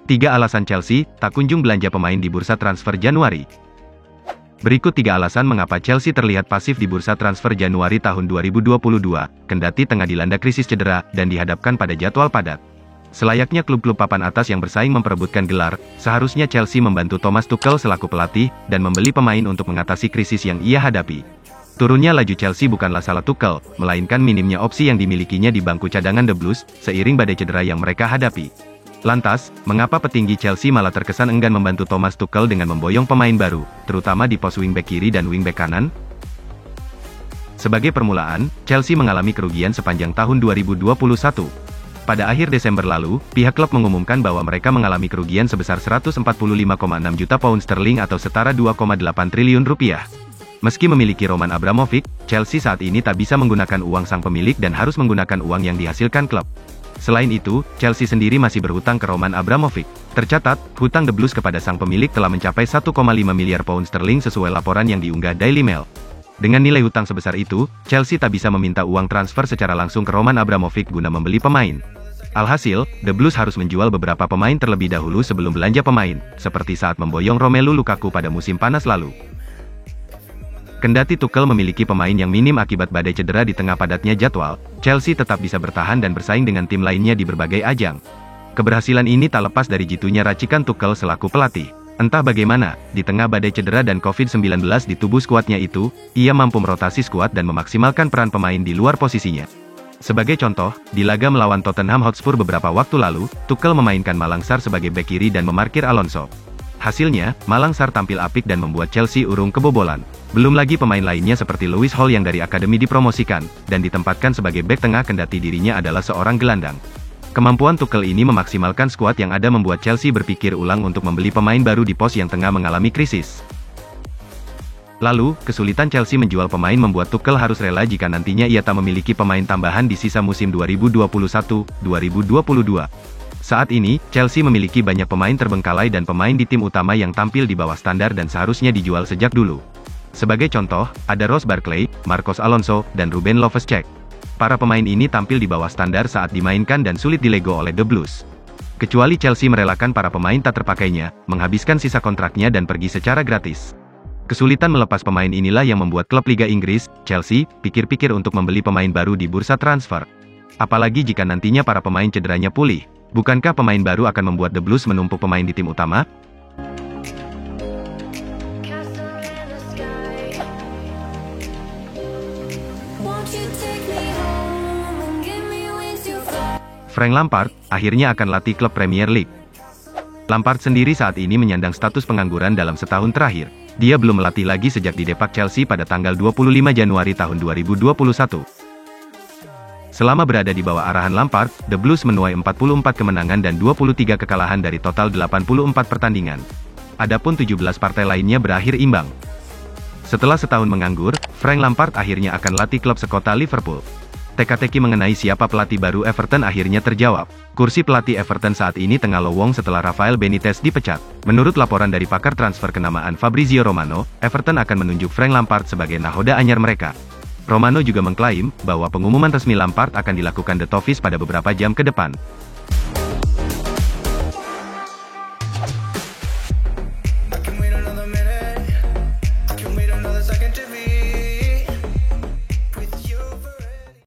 3 alasan Chelsea tak kunjung belanja pemain di bursa transfer Januari. Berikut 3 alasan mengapa Chelsea terlihat pasif di bursa transfer Januari tahun 2022, kendati tengah dilanda krisis cedera dan dihadapkan pada jadwal padat. Selayaknya klub-klub papan atas yang bersaing memperebutkan gelar, seharusnya Chelsea membantu Thomas Tuchel selaku pelatih dan membeli pemain untuk mengatasi krisis yang ia hadapi. Turunnya laju Chelsea bukanlah salah Tuchel, melainkan minimnya opsi yang dimilikinya di bangku cadangan The Blues, seiring badai cedera yang mereka hadapi. Lantas, mengapa petinggi Chelsea malah terkesan enggan membantu Thomas Tuchel dengan memboyong pemain baru, terutama di pos wingback kiri dan wingback kanan? Sebagai permulaan, Chelsea mengalami kerugian sepanjang tahun 2021. Pada akhir Desember lalu, pihak klub mengumumkan bahwa mereka mengalami kerugian sebesar 145,6 juta pound sterling atau setara 2,8 triliun rupiah. Meski memiliki Roman Abramovich, Chelsea saat ini tak bisa menggunakan uang sang pemilik dan harus menggunakan uang yang dihasilkan klub. Selain itu, Chelsea sendiri masih berhutang ke Roman Abramovich. Tercatat, hutang The Blues kepada sang pemilik telah mencapai 1,5 miliar pound sterling sesuai laporan yang diunggah Daily Mail. Dengan nilai hutang sebesar itu, Chelsea tak bisa meminta uang transfer secara langsung ke Roman Abramovich guna membeli pemain. Alhasil, The Blues harus menjual beberapa pemain terlebih dahulu sebelum belanja pemain, seperti saat memboyong Romelu Lukaku pada musim panas lalu. Kendati Tuchel memiliki pemain yang minim akibat badai cedera di tengah padatnya jadwal, Chelsea tetap bisa bertahan dan bersaing dengan tim lainnya di berbagai ajang. Keberhasilan ini tak lepas dari jitunya racikan Tuchel selaku pelatih. Entah bagaimana, di tengah badai cedera dan COVID-19 di tubuh skuadnya itu, ia mampu merotasi skuad dan memaksimalkan peran pemain di luar posisinya. Sebagai contoh, di laga melawan Tottenham Hotspur beberapa waktu lalu, Tuchel memainkan Malang Sarr sebagai bek kiri dan memarkir Alonso. Hasilnya, Malang Sarr tampil apik dan membuat Chelsea urung kebobolan. Belum lagi pemain lainnya seperti Lewis Hall yang dari akademi dipromosikan, dan ditempatkan sebagai bek tengah kendati dirinya adalah seorang gelandang. Kemampuan Tuchel ini memaksimalkan skuad yang ada membuat Chelsea berpikir ulang untuk membeli pemain baru di pos yang tengah mengalami krisis. Lalu, kesulitan Chelsea menjual pemain membuat Tuchel harus rela jika nantinya ia tak memiliki pemain tambahan di sisa musim 2021-2022. Saat ini, Chelsea memiliki banyak pemain terbengkalai dan pemain di tim utama yang tampil di bawah standar dan seharusnya dijual sejak dulu. Sebagai contoh, ada Ross Barkley, Marcos Alonso, dan Ruben Loftus-Cheek. Para pemain ini tampil di bawah standar saat dimainkan dan sulit dilego oleh The Blues. Kecuali Chelsea merelakan para pemain tak terpakainya, menghabiskan sisa kontraknya dan pergi secara gratis. Kesulitan melepas pemain inilah yang membuat klub Liga Inggris, Chelsea, pikir-pikir untuk membeli pemain baru di bursa transfer. Apalagi jika nantinya para pemain cederanya pulih. Bukankah pemain baru akan membuat The Blues menumpuk pemain di tim utama? Frank Lampard akhirnya akan latih klub Premier League. Lampard sendiri saat ini menyandang status pengangguran dalam setahun terakhir. Dia belum melatih lagi sejak didepak Chelsea pada tanggal 25 Januari tahun 2021. Selama berada di bawah arahan Lampard, The Blues menuai 44 kemenangan dan 23 kekalahan dari total 84 pertandingan. Adapun 17 partai lainnya berakhir imbang. Setelah setahun menganggur, Frank Lampard akhirnya akan latih klub sekota Liverpool. Teka-teki mengenai siapa pelatih baru Everton akhirnya terjawab. Kursi pelatih Everton saat ini tengah lowong setelah Rafael Benitez dipecat. Menurut laporan dari pakar transfer kenamaan Fabrizio Romano, Everton akan menunjuk Frank Lampard sebagai nahoda anyar mereka. Romano juga mengklaim bahwa pengumuman resmi Lampard akan dilakukan The Toffees pada beberapa jam ke depan. I can wait another minute. I can wait another second to be